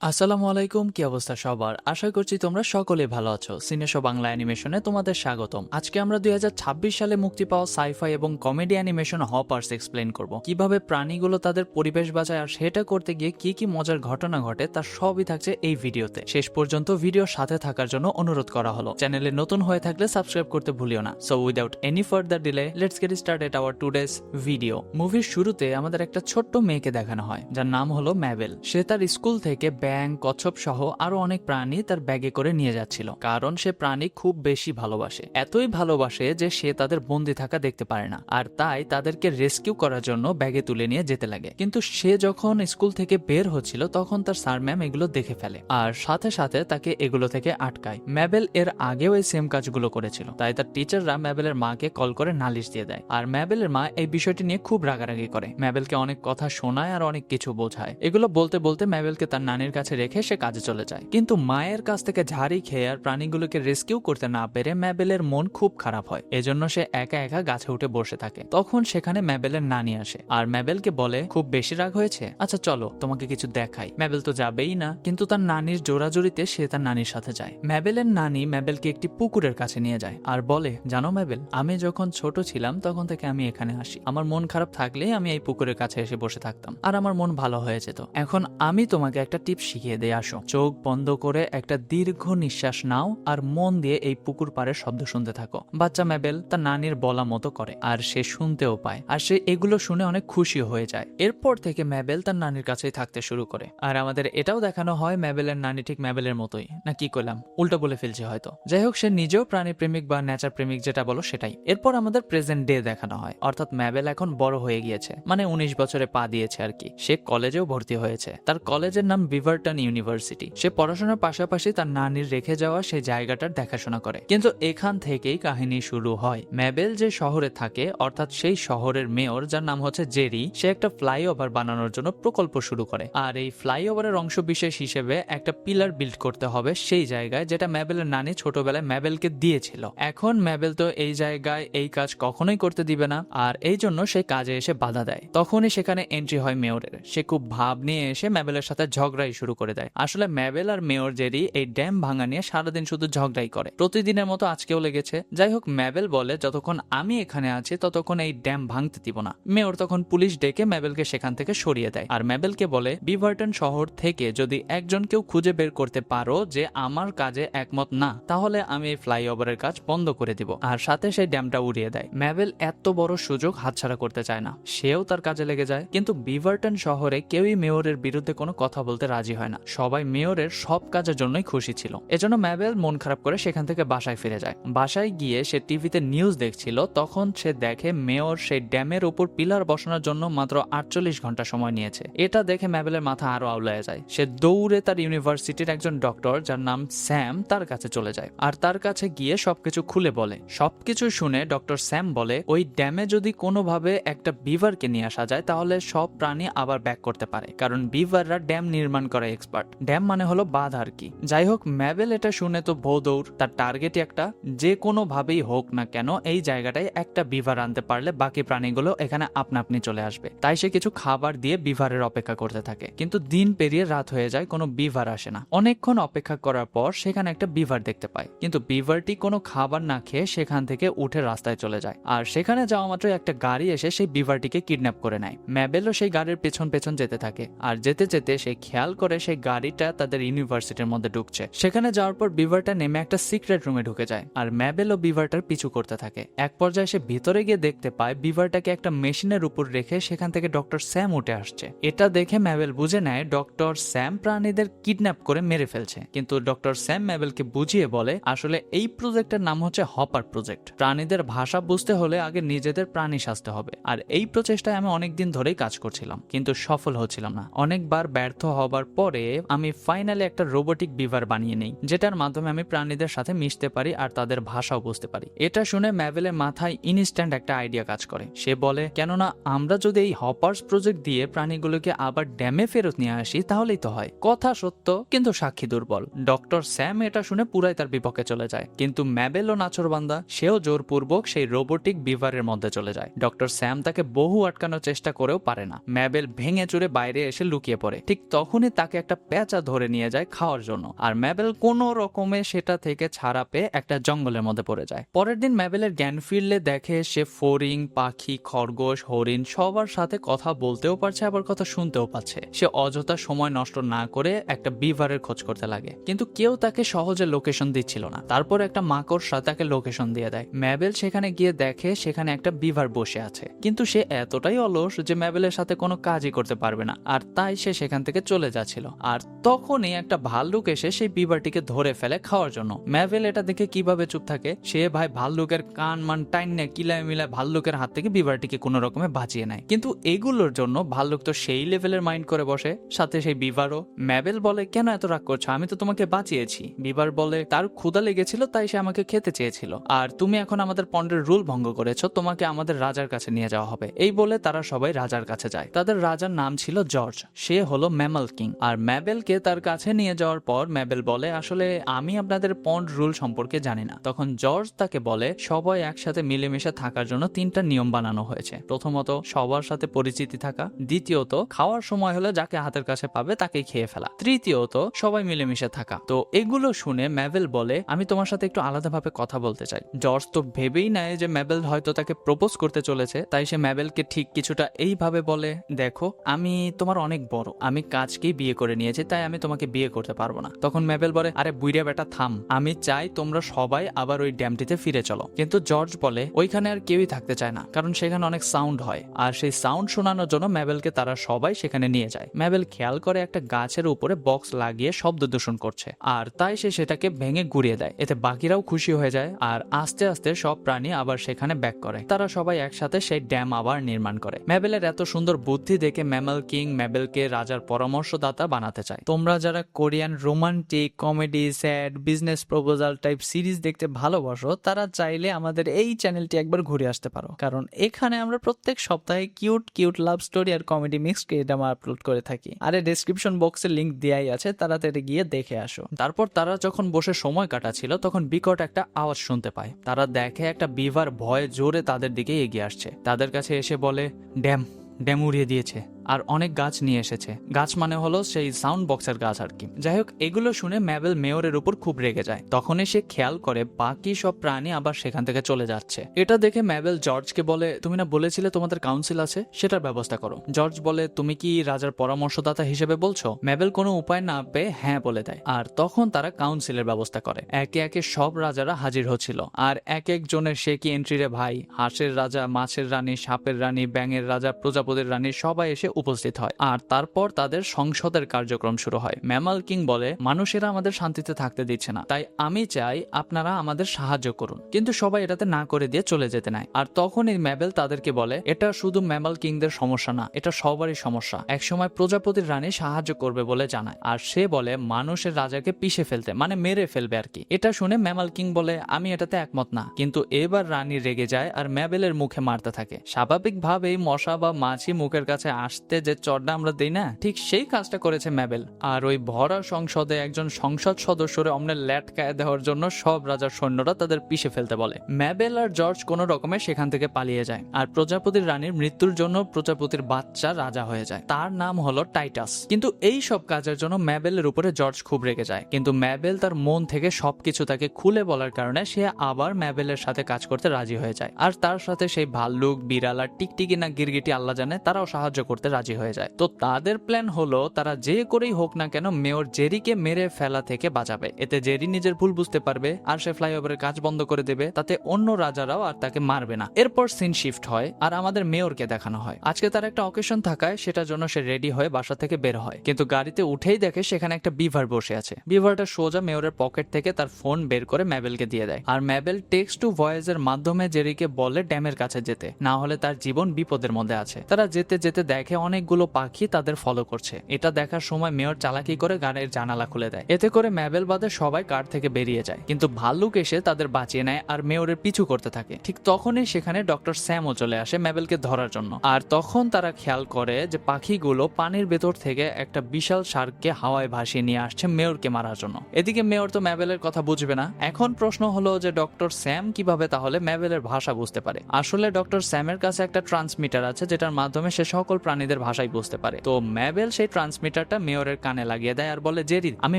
আসসালামু আলাইকুম, কি অবস্থা সবার? আশা করছি তোমরা সকলে ভালো আছো। সিনেশো বাংলা অ্যানিমেশনে তোমাদের স্বাগতম। আজকে আমরা 2026 সালে মুক্তি পাওয়া সাইফাই এবং কমেডি অ্যানিমেশন হপার্স এক্সপ্লেন করব। কিভাবে প্রাণীগুলো তাদের পরিবেশ বাঁচায় আর সেটা করতে গিয়ে কি কি মজার ঘটনা ঘটে তার সবই থাকছে এই ভিডিওতে। শেষ পর্যন্ত ভিডিওর সাথে থাকার জন্য অনুরোধ করা হলো। চ্যানেলে নতুন হয়ে থাকলে সাবস্ক্রাইব করতে ভুলিও না। So without any further delay let's get started our today's video. মুভির শুরুতে আমাদের একটা ছোট্ট মেয়েকে দেখানো হয় যার নাম হলো ম্যাবেল। সে তার স্কুল থেকে ব্যাঙ, কচ্ছপ সহ আরো অনেক প্রাণী তার ব্যাগে করে নিয়ে যাচ্ছিল, কারণ সে প্রাণী খুব বেশি ভালোবাসে। এতই ভালোবাসে যে সে তাদের বন্দি থাকা দেখতে পারে না, আর তাই তাদেরকে রেস্কিউ করার জন্য ব্যাগে তুলে নিয়ে যেতে লাগে। কিন্তু সে যখন স্কুল থেকে বের হচ্ছিল তখন তার স্যার ম্যাম এগুলো দেখে ফেলে আর সাথে সাথে তাকে এগুলো থেকে আটকায়। ম্যাবেল এর আগেও এই সেম কাজগুলো করেছিল, তাই তার টিচাররা ম্যাবেলের মাকে কল করে নালিশ দিয়ে দেয়। আর ম্যাবেলের মা এই বিষয়টি নিয়ে খুব রাগারাগি করে, ম্যাবেলকে অনেক কথা শোনায় আর অনেক কিছু বোঝায়। এগুলো বলতে বলতে ম্যাবেলকে তার নানির কাছে রেখে সে কাজে চলে যায়। কিন্তু মায়ের কাছ থেকে ঝাড়ি খেয়ে আর প্রাণীগুলোকে রেস্কিউ করতে না পেরে ম্যাবেলের মন খুব খারাপ হয়। এজন্য সে একা একা গাছে উঠে বসে থাকে। তখন সেখানে ম্যাবেলের নানি আসে আর ম্যাবেলকে বলে, খুব বেশি রাগ হয়েছে, আচ্ছা চলো তোমাকে কিছু দেখাই। ম্যাবেল তো যাবেই না, কিন্তু তার নানির জোরাজুরিতে সে তার নানির সাথে যায়। ম্যাবেলের নানি ম্যাবেলকে একটি পুকুরের কাছে নিয়ে যায় আর বলে, জানো ম্যাবেল, আমি যখন ছোট ছিলাম তখন থেকে আমি এখানে আসি। আমার মন খারাপ থাকলেই আমি এই পুকুরের কাছে এসে বসে থাকতাম আর আমার মন ভালো হয়ে যেত। এখন আমি তোমাকে একটা টিপ শিখিয়ে দিয়ে আসো। চোখ বন্ধ করে একটা দীর্ঘ নিঃশ্বাস নাও আর মন দিয়ে এই পুকুর পাড়ের শব্দ শুনতে থাকো। বাচ্চা ম্যাবেল তার নানির বলা মতো করে আর সে শুনতেও পায়, আর সে এগুলো শুনে অনেক খুশি হয়ে যায়। এরপর থেকে ম্যাবেল তার নানির কাছেই থাকতে শুরু করে। আর আমাদের এটাও দেখানো হয় ম্যাবেলের নানি ঠিক ম্যাবেলের মতোই, না কি করলাম, উল্টো বলে ফেলছি হয়তো। যাই হোক, সে নিজেও প্রাণী প্রেমিক বা নেচার প্রেমিক, যেটা বলো সেটাই। এরপর আমাদের প্রেজেন্ট ডে দেখানো হয়, অর্থাৎ ম্যাবেল এখন বড় হয়ে গিয়েছে, মানে 19 বছরে পা দিয়েছে আর কি। সে কলেজেও ভর্তি হয়েছে। তার কলেজের নাম বিভারটন ইউনিভার্সিটি। সে পড়াশোনার পাশাপাশি তার নানির রেখে যাওয়া সেই জায়গাটার দেখাশোনা করে। কিন্তু এখান থেকেই কাহিনী শুরু হয়। ম্যাবেল যে শহরে থাকে, অর্থাৎ সেই শহরের মেয়র, যার নাম হচ্ছে জেরি, সে একটা ফ্লাইওভার বানানোর জন্য প্রকল্প শুরু করে। আর এই ফ্লাইওভারের অংশ বিশেষ হিসেবে একটা পিলার বিল্ড করতে হবে সেই জায়গায়, যেটা ম্যাবেলের নানি ছোটবেলায় ম্যাবেলকে দিয়েছিল। এখন ম্যাবেল তো এই জায়গায় এই কাজ কখনোই করতে দিবে না, আর এই জন্য সে কাজে এসে বাধা দেয়। তখনই সেখানে এন্ট্রি হয় মেয়রের। সে খুব ভাব নিয়ে এসে ম্যাবেলের সাথে ঝগড়াই শুরু করে দেয়। আসলে ম্যাবেল আর মেয়র জেরি এই ড্যাম ভাঙা নিয়ে সারাদিন শুধু ঝগড়াই করে, প্রতিদিনের মতো আজকেও লেগেছে। যাই হোক, ম্যাবেল বলে, যতক্ষণ আমি এখানে আছি ততক্ষণ এই ড্যাম ভাঙতে দিব না। মেয়র তখন পুলিশ ডেকে ম্যাবেলকে সেখান থেকে সরিয়ে দেয় আর ম্যাবেলকে বলে, বিভার্টন শহর থেকে যদি একজন কেউ খুঁজে বের করতে পারো যে আমার কাজে একমত না, তাহলে আমি এই ফ্লাইওভারের কাজ বন্ধ করে দিব। আর সাথে সেই ড্যামটা উড়িয়ে দেয়। ম্যাবেল এত বড় সুযোগ হাতছাড়া করতে চায় না, সেও তার কাজে লেগে যায়। কিন্তু বিভার্টন শহরে কেউই মেয়রের বিরুদ্ধে কোনো কথা বলতে রাজি হয় না। সবাই মেয়রের সব কাজের জন্যই খুশি ছিল। এজন্য ম্যাবেল মন খারাপ করে সেখান থেকে বাসায় ফিরে যায়। বাসায় গিয়ে সে টিভিতে নিউজ দেখছিল, তখন সে দেখে মেয়র সেই ড্যামের উপর পিলার বসানোর জন্য মাত্র 48 ঘন্টা সময় নিয়েছে। এটা দেখে ম্যাবেলের মাথা আরো আউলায় যায়। সে দৌড়ে তার ইউনিভার্সিটির একজন ডক্টর, যার নাম স্যাম, তার কাছে চলে যায় আর তার কাছে গিয়ে সবকিছু খুলে বলে। সবকিছু শুনে ডক্টর স্যাম বলে, ওই ড্যামে যদি কোনোভাবে একটা বিভারকে নিয়ে আসা যায় তাহলে সব প্রাণী আবার ব্যাক করতে পারে, কারণ বিভাররা ড্যাম নির্মাণ করা এক্সপার্ট। ড্যাম মানে হলো বাঁধ আর কি। যাই হোক, ম্যাবেল এটা শুনে তো ভৌদৌড়। তার টার্গেটই একটা, যে কোনো ভাবেই হোক না কেন এই জায়গাটায় একটা বিভার আনতে পারলে বাকি প্রাণীগুলো এখানে আপনা আপনি চলে আসবে। তাই সে কিছু খাবার দিয়ে বিভারের অপেক্ষা করতে থাকে। কিন্তু দিন পেরিয়ে রাত হয়ে যায়, কোনো বিভার আসে না। অনেকক্ষণ অপেক্ষা করার পর সেখানে একটা বিভার দেখতে পায়, কিন্তু বিভারটি কোনো খাবার না খেয়ে সেখান থেকে উঠে রাস্তায় চলে যায়। আর সেখানে যাওয়া মাত্র একটা গাড়ি এসে সেই বিভারটিকে কিডন্যাপ করে নেয়। ম্যাবেলও সেই গাড়ির পেছন পেছন যেতে থাকে, আর যেতে যেতে সে খেয়াল করে সেই গাড়িটা তাদের ইউনিভার্সিটির মধ্যে ঢুকছে। সেখানে যাওয়ার পর বিভারটা নেমে একটা সিক্রেট রুমে ঢুকে যায়, আর ম্যাবেল ও বিভারটার পিছু করতে থাকে। এক পর্যায়ে সে ভিতরে গিয়ে দেখতে পায় বিভারটাকে একটা মেশিনের উপর রেখে সেখান থেকে ডক্টর স্যাম উঠে আসছে। এটা দেখে ম্যাবেল বুঝে নেয় ডক্টর স্যাম প্রাণীদের কিডন্যাপ করে মেরে ফেলছে। কিন্তু ডক্টর স্যাম ম্যাবেলকে বুঝিয়ে বলে, আসলে এই প্রজেক্টের নাম হচ্ছে হপার প্রজেক্ট। প্রাণীদের ভাষা বুঝতে হলে আগে নিজেদের প্রাণী সাজতে হবে। আর এই প্রচেষ্টায় আমি অনেকদিন ধরেই কাজ করছিলাম, কিন্তু সফল হচ্ছিলাম না। অনেকবার ব্যর্থ হবার পরে আমি ফাইনালি একটা রোবোটিক বিভার বানিয়ে নেই, যেটার মাধ্যমে আমি প্রাণীদের সাথে মিশতে পারি আর তাদের ভাষাও বুঝতে পারি। এটা শুনে ম্যাবেলের মাথায় ইনস্ট্যান্ট একটা আইডিয়া কাজ করে। সে বলে, কেননা আমরা যদি এই হপার্স প্রজেক্ট দিয়ে প্রাণীগুলোকে আবার ড্যামে ফেরত নিয়ে আসি তাহলেই তো হয়। কথা সত্য, কিন্তু সাক্ষী দুর্বল। ডক্টর স্যাম এটা শুনে পুরাই তার বিপক্ষে চলে যায়, কিন্তু ম্যাবেলও নাছোড়বান্দা, সেও জোরপূর্বক সেই রোবোটিক বিভারের মধ্যে চলে যায়। ডক্টর স্যাম তাকে বহু আটকানোর চেষ্টা করেও পারে না। ম্যাবেল ভেঙে চুরে বাইরে এসে লুকিয়ে পড়ে। ঠিক তখনই তাকে তাকে একটা পেঁচা ধরে নিয়ে যায় খাওয়ার জন্য, আর ম্যাবেল কোনো রকমে সেটা থেকে ছাড়া পেয়ে একটা জঙ্গলের মধ্যে পড়ে যায়। পরের দিন ম্যাবেলের জ্ঞান ফিরলে দেখে সে ফড়িং, পাখি, খরগোশ, হরিণ সবার সাথে কথা বলতেও পারছে, আবার কথা শুনতেও পাচ্ছে। সে অযথা সময় নষ্ট না করে একটা বিভারের খোঁজ করতে লাগে, কিন্তু কেউ তাকে সহজে লোকেশন দিচ্ছিল না। তারপর একটা মাকড়সা তাকে লোকেশন দিয়ে দেয়। ম্যাবেল সেখানে গিয়ে দেখে সেখানে একটা বিভার বসে আছে, কিন্তু সে এতটাই অলস যে ম্যাবেলের সাথে কোনো কাজই করতে পারবে না, আর তাই সে সেখান থেকে চলে যাচ্ছিল। আর তখনই একটা ভাল্লুক এসে সেই বিভারটিকে ধরে ফেলে খাওয়ার জন্য। ম্যাবেল এটা দেখে কিভাবে চুপ থাকে, সে ভাই ভাল্লুকের কান মান টাইনে কিলায় মিলায় ভাল্লুকের হাত থেকে বিভারটিকে কোনো রকমে বাঁচিয়ে নেয়। কিন্তু এগুলোর জন্য ভাল্লুক তো সেই লেভেলের মাইন্ড করে বসে, সাথে সেই বিভারও। ম্যাবেল বলে, কেন এত রাগ করছো, আমি তো তোমাকে বাঁচিয়েছি। বিভার বলে, তার ক্ষুধা লেগেছিল তাই সে আমাকে খেতে চেয়েছিল, আর তুমি এখন আমাদের পন্ডের রুল ভঙ্গ করেছো, তোমাকে আমাদের রাজার কাছে নিয়ে যাওয়া হবে। এই বলে তারা সবাই রাজার কাছে যায়। তাদের রাজার নাম ছিল জর্জ, সে হলো ম্যামল কিং। আর ম্যাবেলকে তার কাছে নিয়ে যাওয়ার পর ম্যাবেল বলে, আসলে আমি আপনাদের পন্ড রুল সম্পর্কে জানি না। তখন জর্জ তাকে বলে, সবাই একসাথে মিলেমিশে থাকার জন্য 3টা নিয়ম বানানো হয়েছে। প্রথমত, সবার সাথে পরিচিতি থাকা। দ্বিতীয়ত, খাওয়ার সময় হলে যাকে হাতের কাছে পাবে তাকেই খেয়ে ফেলা। তৃতীয়ত, সবাই মিলেমিশে থাকা। তো এগুলো শুনে ম্যাবেল বলে, আমি তোমার সাথে একটু আলাদাভাবে কথা বলতে চাই। জর্জ তো ভেবেই নেয় যে ম্যাবেল হয়তো তাকে প্রপোজ করতে চলেছে, তাই সে ম্যাবেলকে ঠিক কিছুটা এইভাবে বলে, দেখো আমি তোমার অনেক বড়, আমি কাজকেই বিয়ে করে নিয়েছি, তাই আমি তোমাকে বিয়ে করতে পারবো না। তখন ম্যাবেল বলে, আরে বুইড়া বেটা থাম, আমি চাই তোমরা সবাই আবার ওই ড্যামটিতে ফিরে চলো। কিন্তু জর্জ বলে, ওইখানে আর কেউই থাকতে চায় না, কারণ সেখানে অনেক সাউন্ড হয়, আর সেই সাউন্ড শোনানোর জন্য ম্যাবেলকে তারা সবাই সেখানে নিয়ে যায়। ম্যাবেল খেয়াল করে একটা গাছের উপরে বক্স লাগিয়ে শব্দ দূষণ করছে, আর তাই সে সেটাকে ভেঙে গুড়িয়ে দেয়। এতে বাকিরাও খুশি হয়ে যায়, আর আস্তে আস্তে সব প্রাণী আবার সেখানে ব্যাক করে। তারা সবাই একসাথে সেই ড্যাম আবার নির্মাণ করে। ম্যাবেলের এত সুন্দর বুদ্ধি দেখে ম্যামল কিং ম্যাবেলকে রাজার পরামর্শদাতা বানাতে চায়। তোমরা যারা Korean romantic, comedy, sad, business proposal type series দেখতে ভালোবাসো, তারা চাইলে আমাদের এই চ্যানেলটি একবার ঘুরে আসতে পারো, কারণ এখানে আমরা প্রত্যেক সপ্তাহে কিউট কিউট লাভ স্টোরি আর কমেডি মিক্স ড্রামা আপলোড করে থাকি। আর ডেসক্রিপশন বক্সে লিংক দেয়াই আছে, তাড়াতাড়ি গিয়ে দেখে আসো। তারপর তারা যখন বসে সময় কাটাচ্ছিল, তখন বিকট একটা আওয়াজ শুনতে পায়। তারা দেখে একটা বিভার ভয়ে জোরে তাদের দিকে এগিয়ে আসছে। তাদের কাছে এসে বলে, ড্যাম ড্যাম উড়িয়ে দিয়েছে, আর অনেক গাছ নিয়ে এসেছে। গাছ মানে হলো সেই সাউন্ড বক্সের গাছ আর কি। যাই হোক, এগুলো শুনে ম্যাবেল মেয়রের উপর খুব রেগে যায়। তখনই সে খেয়াল করে বাকি সব প্রাণী আবার সেখান থেকে চলে যাচ্ছে। এটা দেখে ম্যাবেল জর্জকে বলে, তুমি না বলেছিলে তোমাদের কাউন্সিল আছে, সেটার ব্যবস্থা করো। জর্জ বলে, তুমি কি রাজার পরামর্শদাতা হিসেবে বলছো? ম্যাবেল কোনো উপায় না পেয়ে হ্যাঁ বলে দেয়, আর তখন তারা কাউন্সিলের ব্যবস্থা করে। একে একে সব রাজারা হাজির হচ্ছিল, আর এক একজনের সে কি এন্ট্রি রে ভাই। হাঁসের রাজা, মাছের রানী, সাপের রানী, ব্যাঙের রাজা, প্রজাপতির রানী সবাই এসে উপস্থিত হয়, আর তারপর তাদের সংসদের কার্যক্রম শুরু হয়। ম্যামল কিং বলে, মানুষেরা আমাদের শান্তিতে থাকতে দিচ্ছে না, তাই আমি চাই আপনারা আমাদের সাহায্য করুন। কিন্তু সবাই এটাতে না করে দিয়ে চলে যেতে নেয়। আর তখন এই ম্যাবেল তাদেরকে বলে, এটা শুধু ম্যামল কিংদের সমস্যা না, এটা সবারই সমস্যা। একসময় প্রজাপতির রানী সাহায্য করবে বলে জানায়, আর সে বলে মানুষের রাজাকে পিষে ফেলতে, মানে মেরে ফেলবে আর কি। এটা শুনে ম্যামল কিং বলে, আমি এটাতে একমত না। কিন্তু এবার রানী রেগে যায় আর ম্যাবেলের মুখে মারতে থাকে। স্বাভাবিকভাবেই মশা বা মাছি মুখের কাছে আসতে যে চড়টা আমরা দেই না, ঠিক সেই কাজটা করেছে ম্যাবেল। আর ওই ভরা সংসদে একজন সংসদ সদস্যরে অমনের ল্যাটকায় দেওয়ার জন্য সব রাজার সৈন্যরা তাদের পিষে ফেলতে বলে। ম্যাবেল আর জর্জ কোনো রকমে সেখান থেকে পালিয়ে যায়, আর প্রজাপতির রানীর মৃত্যুর জন্য প্রজাপতির বাচ্চা রাজা হয়ে যায়। তার নাম হলো টাইটাস। কিন্তু এই সব কাজের জন্য ম্যাবেলের উপরে জর্জ খুব রেগে যায়, কিন্তু ম্যাবেল তার মন থেকে সবকিছু তাকে খুলে বলার কারণে সে আবার ম্যাবেলের সাথে কাজ করতে রাজি হয়ে যায়। আর তার সাথে সেই ভাল্লুক, বিড়াল আর টিকটিকি না গিরগিটি আল্লাহ জানে, তারাও সাহায্য করতে রাজি হয়ে যায়। তো তাদের প্ল্যান হলো, তারা যে করেই হোক না কেন মেয়র জেরিকে মেরে ফেলা থেকে বাঁচাবে। এতে জেরি নিজের ভুল বুঝতে পারবে, আর সে ফ্লাইওভারের কাজ বন্ধ করে দেবে, তাতে অন্য রাজারাও আর তাকে মারবে না। এরপর সিন শিফট হয়, আর আমাদের মেয়রকে দেখানো হয়। আজকে তার একটা অকেশন থাকায় সেটার জন্য সে রেডি হয়ে বাসা থেকে বের হয়, কিন্তু গাড়িতে উঠেই দেখে সেখানে একটা বিভার বসে আছে। বিভারটা সোজা মেয়রের পকেট থেকে তার ফোন বের করে ম্যাবেলকে দিয়ে দেয়, আর ম্যাবেল টেক্সট টু ভয়েসের মাধ্যমে জেরিকে বলে ড্যামের কাছে যেতে, না হলে তার জীবন বিপদের মধ্যে আছে। তারা যেতে যেতে দেখে অনেকগুলো পাখি তাদের ফলো করছে। এটা দেখার সময় মেয়র চালাকি করে গাড়ির জানালা খুলে দেয়, এতে করে ম্যাবেল বাদে সবাই কার থেকে বেরিয়ে যায়। কিন্তু ভাল্লুক এসে তাদের বাঁচিয়ে নেয় আর মেয়রের পিছু করতে থাকে। ঠিক তখনই সেখানে ডক্টর স্যামও চলে আসে ম্যাবেলকে ধরার জন্য। আর তখন তারা খেয়াল করে যে পাখিগুলো পানির ভেতর থেকে একটা বিশাল শার্ককে হাওয়ায় ভাসিয়ে নিয়ে আসছে মেয়রকে মারার জন্য। এদিকে মেয়র তো ম্যাবেলের কথা বুঝবে না। এখন প্রশ্ন হলো যে ডক্টর স্যাম কিভাবে তাহলে ম্যাবেলের ভাষা বুঝতে পারে? আসলে ডক্টর স্যামের কাছে একটা ট্রান্সমিটার আছে, যেটার মাধ্যমে সে সকল প্রাণীদের প্রাণীদের ভাষাই বুঝতে পারে। তো ম্যাবেল সেই ট্রান্সমিটারটা মেয়রের কানে লাগিয়ে দেয় আর বলে, জেরি আমি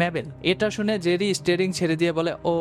ম্যাবেল। এটা শুনে জেরি স্টিয়ারিং ছেড়ে দিয়ে বলে, ও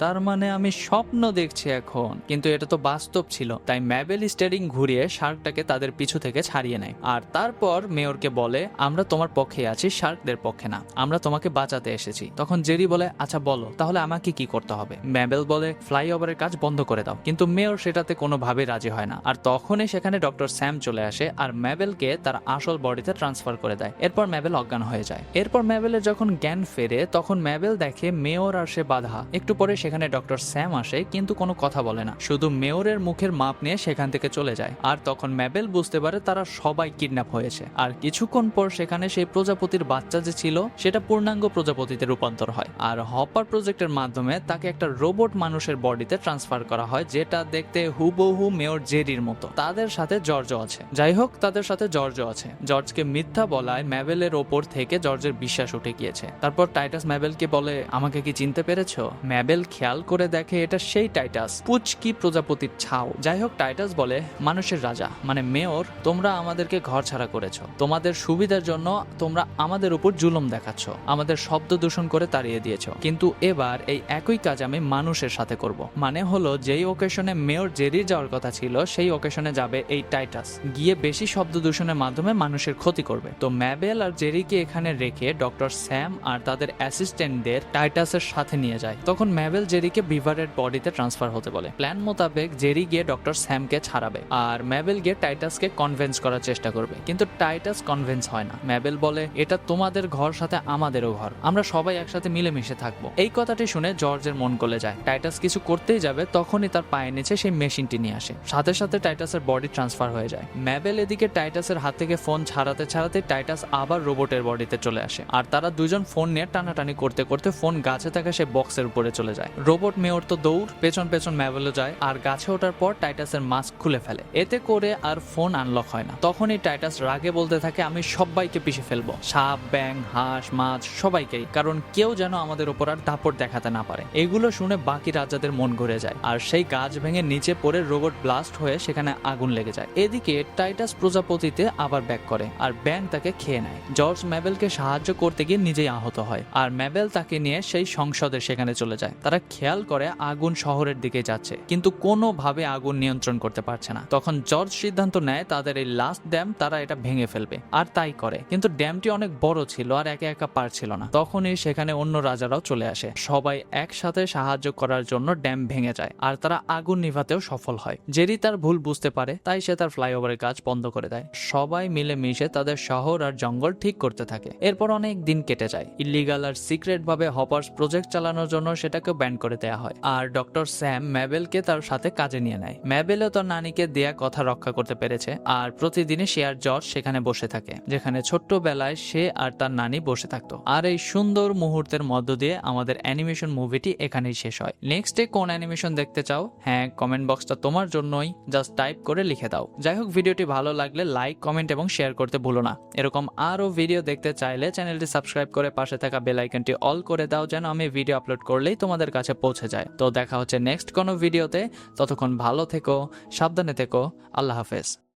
তার মানে আমি স্বপ্ন দেখছি এখন, কিন্তু এটা তো বাস্তব ছিল। তাই ম্যাবেল স্টিয়ারিং ঘুরিয়ে শার্কটাকে তাদের পিছু থেকে ছাড়িয়ে নেয় আর তারপর মেয়রকে বলে, আমরা তোমার পক্ষে আছি, শার্কদের পক্ষে না, আমরা তোমাকে বাঁচাতে এসেছি। তখন জেরি বলে, আচ্ছা বলো তাহলে আমাকে কি করতে হবে? ম্যাবেল বলে, ফ্লাইওভারের কাজ বন্ধ করে দাও। কিন্তু মেয়র সেটাতে কোনোভাবে রাজি হয় না। আর তখনই সেখানে ডক্টর স্যাম চলে আসে আর ম্যাবেলকে তার আসল বডিতে ট্রান্সফার করে দেয়। এরপর ম্যাবেল অজ্ঞান হয়ে যায়। এরপর ম্যাবেলের যখন জ্ঞান ফেরে তখন ম্যাবেল দেখে মেয়র আর সে বাধা। একটু পরে সেখানে ডক্টর স্যাম আসে, কিন্তু কোনো কথা বলে না, শুধু মেয়রের মুখের মাপ নিয়ে সেখান থেকে চলে যায়। আর তখন ম্যাবেল বুঝতে পারে তারা সবাই কিডন্যাপ হয়েছে। আর কিছুক্ষণ পর সেখানে সেই প্রজাপতির বাচ্চা যে ছিল সেটা পূর্ণাঙ্গ প্রজাপতিতে রূপান্তর হয়। আর হপার প্রজেক্টের মাধ্যমে তাকে একটা রোবট মানুষের বডিতে ট্রান্সফার করা হয়, যেটা দেখতে হুবহু মেয়র জেরির মতো। তাদের সাথে জর্জও আছে। যাই হোক, তাদের সাথে জর্জও আছে। জর্জকে মিথ্যা বলায় ম্যাবেলের ওপর থেকে জর্জের বিশ্বাস উঠে গিয়েছে। তারপর টাইটাস ম্যাবেলকে বলে, আমাকে কি চিনতে পেরেছো? ম্যাবেল খেয়াল করে দেখে এটা সেই টাইটাস, পুচকি প্রজাপতির ছাও। যাই হোক, টাইটাস বলে, মানুষের রাজা মানে মেয়র, তোমরা আমাদেরকে ঘর ছাড়া করেছো, তোমাদের সুবিধার জন্য তোমরা আমাদের উপর জুলুম দেখাচ্ছ, আমাদের শব্দ দূষণ করে তাড়িয়ে দিয়েছো, কিন্তু এবার এই একই কাজ আমি মানুষের সাথে করব। মানে হলো, যেই ওকেশনে মেয়র জেরির যাওয়ার কথা ছিল সেই ওকেশনে যাবে এই টাইটাস, গিয়ে বেশি শব্দ দূষণের মাধ্যমে মানুষের ক্ষতি করবে। তো ম্যাবেল আর জেরিকে এখানে রেখে ডক্টর স্যাম আর তাদের অ্যাসিস্ট্যান্টদের টাইটাসের সাথে নিয়ে যায়। তখন ম্যাবেল জেরিকে বিভারের বডিতে ট্রান্সফার হতে বলে। প্ল্যান মোতাবেক জেরি গিয়ে ডক্টর স্যামকে ছাড়াবে আর ম্যাবেল গিয়ে টাইটাসকে কনভিন্স করার চেষ্টা করবে, কিন্তু টাইটাস কনভিন্স হয় না। ম্যাবেল বলে, এটা তোমাদের ঘর সাথে আমাদেরও ঘর, আমরা সবাই একসাথে মিলেমিশে থাকবো। এই কথাটি শুনে জর্জের মন গলে যায়। টাইটাস কিছু করতেই যাবে, তখনই তার পায়ের নিচে সেই মেশিনটি নিয়ে আসে। সাথে সাথে টাইটাসের বডি ট্রান্সফার হয়ে যায়। ম্যাবেল এদিকে টাইটাসের হাত থেকে ফোন ছাড়াতে ছাড়াতে টাইটাস আবার রোবটের বডিতে চলে আসে আর তারা দুজন ফোন নিয়ে টানাটানি করতে করতে ফোন গাছে থাকা সেই বক্সের উপরে চলে যায়। রোবট মেয়র তো দৌড়, পেছন পেছন ম্যাবেলও যায় আর গাছে ওঠার পর টাইটাসের মাস্ক খুলে ফেলে। এতে করে আর ফোন আনলক হয় না। তখনই টাইটাস রাগে বলতে থাকে, আমি সবাইকে পিষে ফেলবো, সাপ, ব্যাং, হাঁস, মাছ সবাইকেই, কারণ কেউ যেন আমাদের উপর আর দাপট দেখাতে না পারে। এগুলো শুনে বাকি রাজাদের মন ঘুরে যায় আর সেই গাছ ভেঙে নিচে পড়ে রোবট ব্লাস্ট হয়ে সেখানে আগুন লেগে যায়। এদিকে টাইটাস প্রজাপতিতে আবার ব্যাক করে আর ব্যাং তাকে খেয়ে নেয়। জর্জ ম্যাবেলকে সাহায্য করতে গিয়ে নিজেই আহত হয় আর ম্যাবেল তাকে নিয়ে সেই সংসদের সেখানে চলে যায়। তারা খেয়াল করে আগুন শহরের দিকে যাচ্ছে, কিন্তু কোনোভাবে আগুন নিয়ন্ত্রণ করতে পারছে না। তখন জর্জ সিদ্ধান্ত নেয় তাদের এই লাস্ট ড্যাম তারা এটা ভেঙে ফেলবে, আর তাই করে। কিন্তু ড্যামটি অনেক বড় ছিল আর একা একা পারছিল না। তখনই সেখানে অন্য রাজারাও চলে আসে, সবাই একসাথে সাহায্য করার জন্য ড্যাম ভেঙে যায় আর তারা আগুন নিভাতেও সফল হয়। জেরি তার ভুল বুঝতে পারে, তাই সে তার ফ্লাইওভারের কাজ বন্ধ করে দেয়। সবাই মিলে মিশে তাদের শহর আর জঙ্গল ঠিক করতে থাকে। এরপর অনেক দিন কেটে যায়। ইলিগাল আর সিক্রেট ভাবে হপার্স প্রজেক্ট চালানোর জন্য সেটাকে ব্যান করে দেওয়া হয় আর ডক্টর স্যাম ম্যাবেলকে তার সাথে কাজে নিয়ে নেয়। ম্যাবেলও তার নানিকে দেয়া কথা রক্ষা করতে পেরেছে আর প্রতিদিনই সে আর জর্জ সেখানে বসে থাকে, যেখানে ছোট্টবেলায় সে আর তার নানি বসে থাকতো। আর এই সুন্দর মুহূর্তের মধ্য দিয়ে আমাদের অ্যানিমেশন মুভিটি এখানেই শেষ হয়। নেক্সটে কোন অ্যানিমেশন দেখতে চাও? হ্যাঁ, কমেন্ট বক্সটা তোমার জন্যই, জাস্ট টাইপ করে লিখে দাও। যাই হোক, ভিডিওটি ভালো লাগলে লাইক, কমেন্ট এবং শেয়ার করতে ভুলো না। এরকম আরো ভিডিও দেখতে চাইলে চ্যানেলটি সাবস্ক্রাইব করে পাশে থাকা বেল আইকনটি অল করে দাও, যেন আমি ভিডিও আপলোড করলেই তোমাদের কাছে পৌঁছে যায়। তো দেখা হচ্ছে নেক্সট কোনো ভিডিওতে। ততক্ষণ ভালো থেকো, সাবধানে থেকো, আল্লাহ হাফেজ।